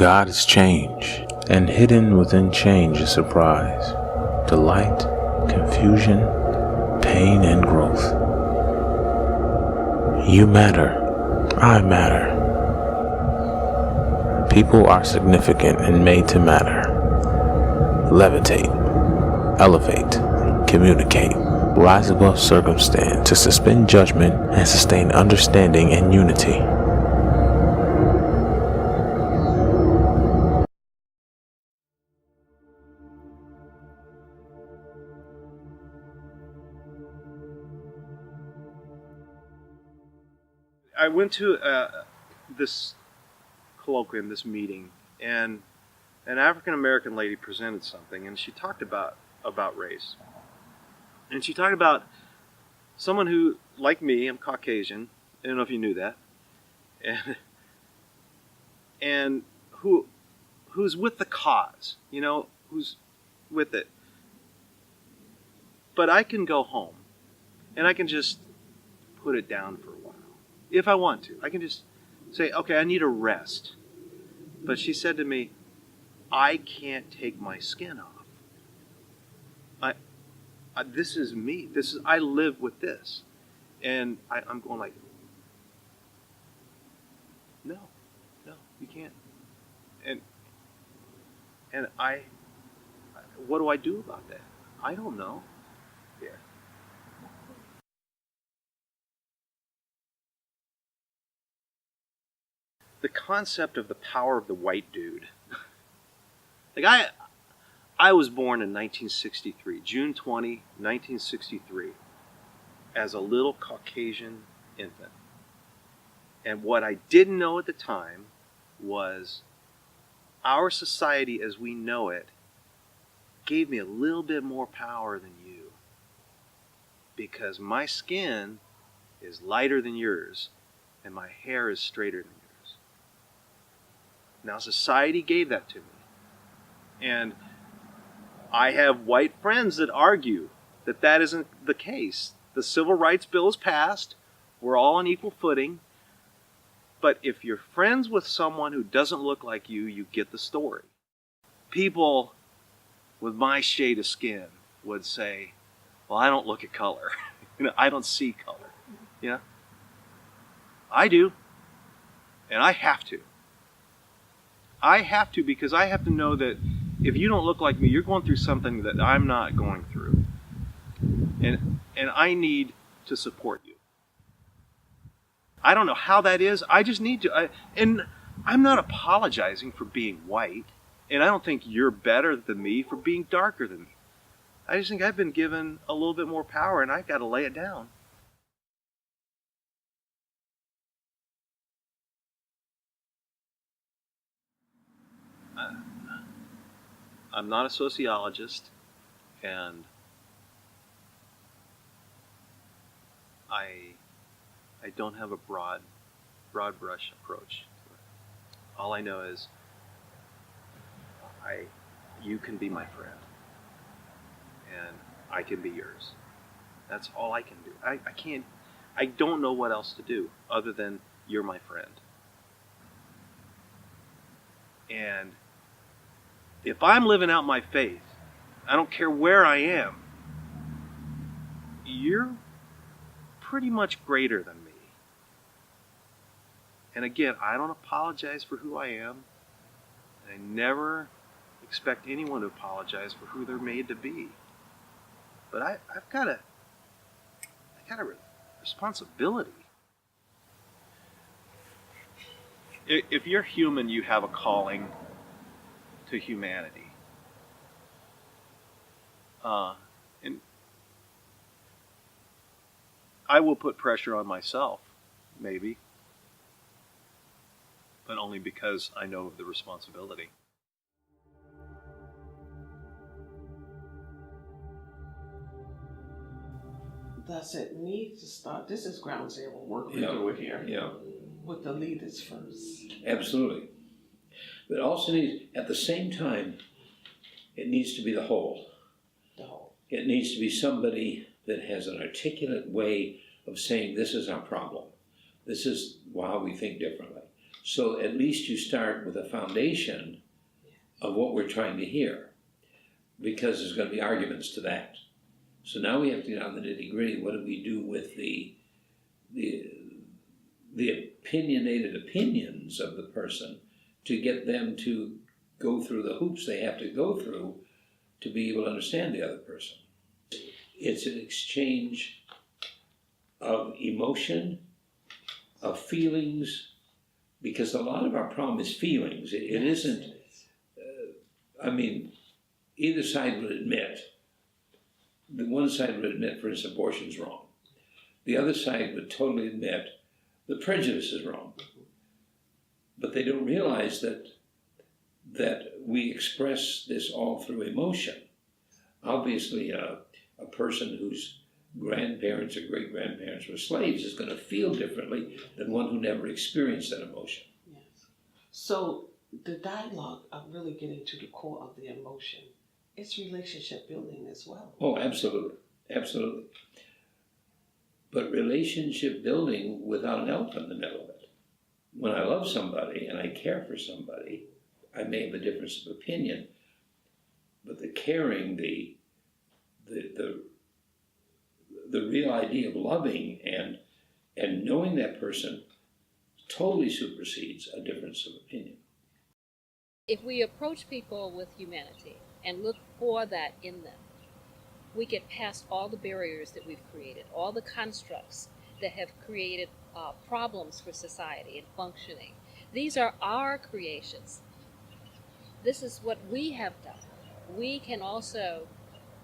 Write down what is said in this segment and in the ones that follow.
God is change, and hidden within change is surprise, delight, confusion, pain, and growth. You matter. I matter. People are significant and made to matter. Levitate, elevate, communicate, rise above circumstance to suspend judgment and sustain understanding and unity. I went to this colloquium, this meeting, and an African-American lady presented something, and she talked about race. And she talked about someone who, like me, I'm Caucasian. I don't know if you knew that. And who's with the cause, who's with it. But I can go home, and I can just put it down for a while. If I want to. I can just say, okay, I need a rest. But she said to me, I can't take my skin off. This is me. I live with this. And I'm going like, no, you can't. And what do I do about that? I don't know. Yeah. The concept of the power of the white dude. Like I was born in 1963, June 20, 1963, as a little Caucasian infant. And what I didn't know at the time was our society as we know it gave me a little bit more power than you. Because my skin is lighter than yours and my hair is straighter than yours. Now society gave that to me. And I have white friends that argue that that isn't the case. The Civil Rights Bill is passed. We're all on equal footing. But if you're friends with someone who doesn't look like you, you get the story. People with my shade of skin would say, well, I don't look at color. I don't see color. I do. And I have to. I have to, because I have to know that if you don't look like me, you're going through something that I'm not going through. And I need to support you. I don't know how that is. I just need to. And I'm not apologizing for being white. And I don't think you're better than me for being darker than me. I just think I've been given a little bit more power and I've got to lay it down. I'm not a sociologist, and I don't have a broad brush approach. All I know is you can be my friend, and I can be yours. That's all I can do. I don't know what else to do other than you're my friend. And if I'm living out my faith, I don't care where I am, you're pretty much greater than me. And again, I don't apologize for who I am. I never expect anyone to apologize for who they're made to be. But I've got a responsibility. If you're human, you have a calling to humanity. And I will put pressure on myself, maybe, but only because I know of the responsibility. Thus, it needs to start. This is ground zero work we're doing here. Yeah. With the leaders first. Absolutely. But it also needs, at the same time, it needs to be the whole. The whole. It needs to be somebody that has an articulate way of saying, this is our problem. This is why we think differently. So at least you start with a foundation of what we're trying to hear, because there's going to be arguments to that. So now we have to get on the nitty-gritty. What do we do with the opinionated opinions of the person to get them to go through the hoops they have to go through to be able to understand the other person? It's an exchange of emotion, of feelings, because a lot of our problem is feelings. It isn't, either side would admit, the one side would admit, for instance, abortion's wrong. The other side would totally admit the prejudice is wrong. But they don't realize that we express this all through emotion. Obviously, a person whose grandparents or great-grandparents were slaves is going to feel differently than one who never experienced that emotion. Yes. So the dialogue of really getting to the core of the emotion, it's relationship building as well. Oh, absolutely. Absolutely. But relationship building without an elephant in the middle of it. When I love somebody and I care for somebody, I may have a difference of opinion, but the caring, the real idea of loving and knowing that person totally supersedes a difference of opinion. If we approach people with humanity and look for that in them, we get past all the barriers that we've created, all the constructs that have created problems for society and functioning. These are our creations. This is what we have done. We can also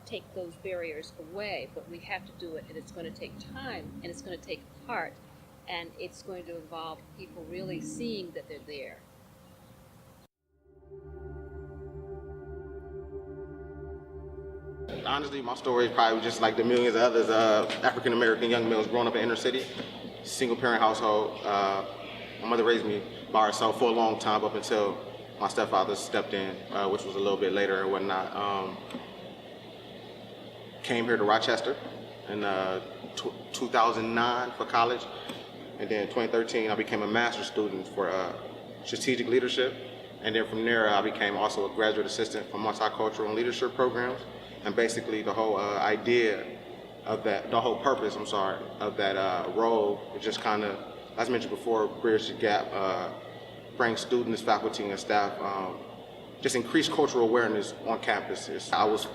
take those barriers away, but we have to do it, and it's going to take time, and it's going to take heart, and it's going to involve people really seeing that they're there. Honestly, my story is probably just like the millions of others African American young males growing up in inner city, single parent household. My mother raised me by herself for a long time up until my stepfather stepped in, which was a little bit later and whatnot. Came here to Rochester in 2009 for college, and then in 2013 I became a master's student for strategic leadership, and then from there I became also a graduate assistant for multicultural and leadership programs. And basically the whole idea of that, the whole purpose, of that role is just kind of, as mentioned before, bridge the gap, bring students, faculty, and staff, just increase cultural awareness on campuses. I was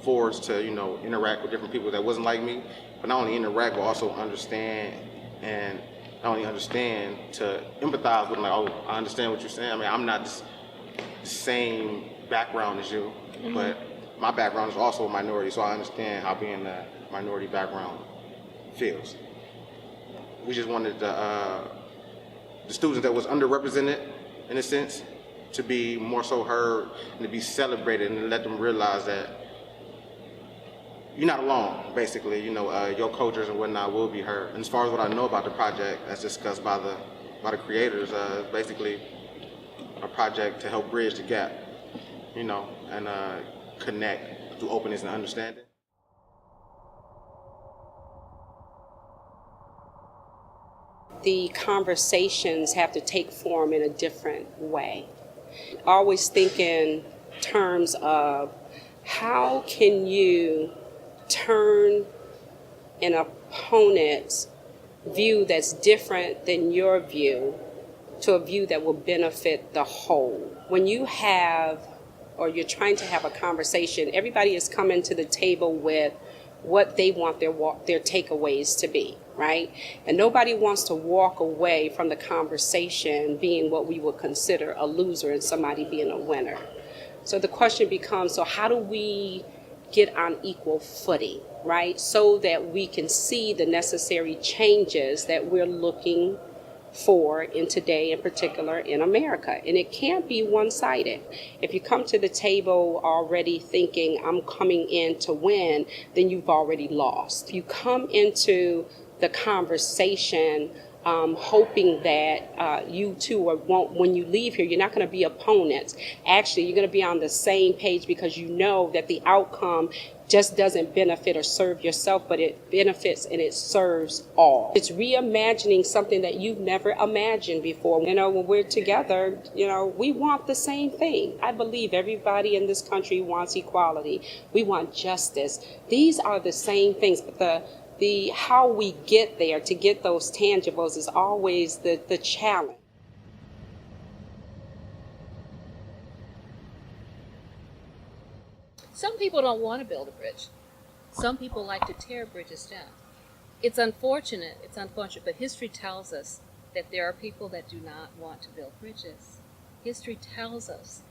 forced to, interact with different people that wasn't like me, but not only interact, but also understand, and not only understand, to empathize with them, like, oh, I understand what you're saying. I mean, I'm not the same background as you, but my background is also a minority, so I understand how being a minority background feels. We just wanted the students that was underrepresented, in a sense, to be more so heard and to be celebrated, and let them realize that you're not alone, basically. Your cultures and whatnot will be heard. And as far as what I know about the project, as discussed by the creators, basically a project to help bridge the gap, and connect through openness and understanding. The conversations have to take form in a different way. Always think in terms of how can you turn an opponent's view that's different than your view to a view that will benefit the whole. When you have, or you're trying to have a conversation, everybody is coming to the table with what they want their takeaways to be, right? And nobody wants to walk away from the conversation being what we would consider a loser and somebody being a winner. So the question becomes, so how do we get on equal footing, right? So that we can see the necessary changes that we're looking for in today, in particular in America. And it can't be one-sided. If you come to the table already thinking I'm coming in to win, then you've already lost. You come into the conversation hoping that you two won't, when you leave here, you're not going to be opponents. Actually, you're going to be on the same page because you know that the outcome just doesn't benefit or serve yourself, but it benefits and it serves all. It's reimagining something that you've never imagined before. You know, when we're together, you know, we want the same thing. I believe everybody in this country wants equality. We want justice. These are the same things, but the how we get there to get those tangibles is always the challenge. Some people don't want to build a bridge. Some people like to tear bridges down. It's unfortunate, but history tells us that there are people that do not want to build bridges. History tells us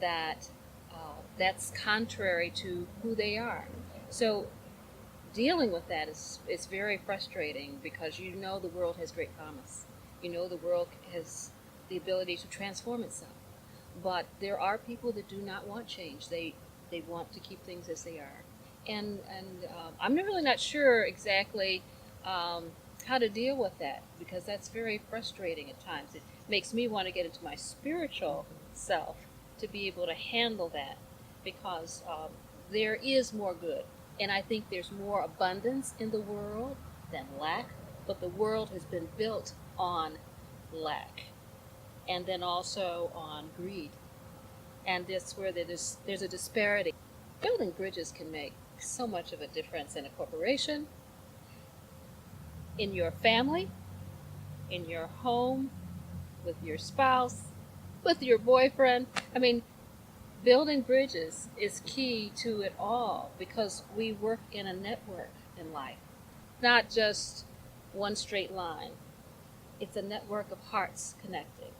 that that's contrary to who they are. So dealing with that is very frustrating, because you know the world has great promise. You know the world has the ability to transform itself. But there are people that do not want change. They want to keep things as they are. And I'm really not sure exactly how to deal with that, because that's very frustrating at times. It makes me want to get into my spiritual self to be able to handle that, because there is more good. And I think there's more abundance in the world than lack, but the world has been built on lack, and then also on greed. And that's where there's a disparity. Building bridges can make so much of a difference in a corporation, in your family, in your home, with your spouse, with your boyfriend. I mean, building bridges is key to it all, because we work in a network in life, not just one straight line. It's a network of hearts connecting.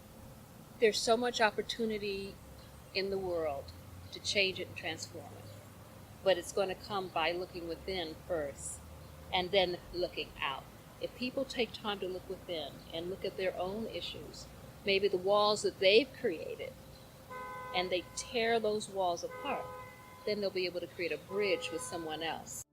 There's so much opportunity in the world to change it and transform it, but it's going to come by looking within first and then looking out. If people take time to look within and look at their own issues, maybe the walls that they've created, and they tear those walls apart, then they'll be able to create a bridge with someone else.